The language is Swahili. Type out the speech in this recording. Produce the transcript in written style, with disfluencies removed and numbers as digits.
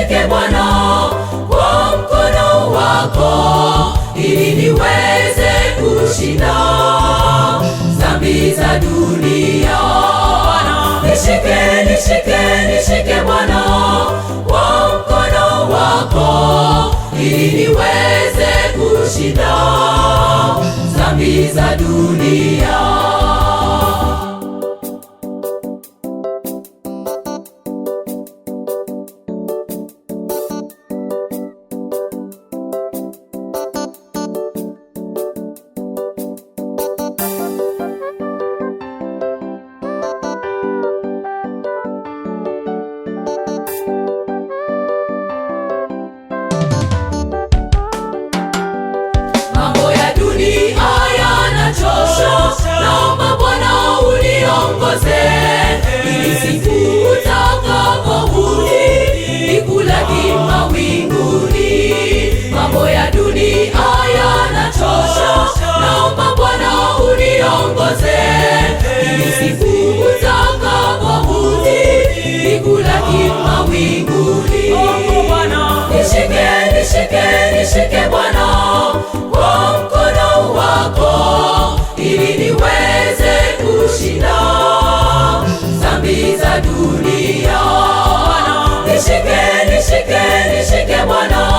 nishike Bwana kwa mkono wako, ili niweze kushinda dhambi za dunia. Nishike, nishike, nishike Bwana kwa mkono wako, ili niweze kushinda dhambi za dunia. Naomba Bwana uniongoze, ili siku utakaporudi nikulaki mawinguni. Mambo ya dunia yanachosha, naomba Bwana uniongoze, ili siku utakaporudi nikulaki mawinguni. Nishike, nishike, nishike Bwana kwa mkono wako, ili niweze kushinda dhambi za dunia. Nishike, nishike, nishike Bwana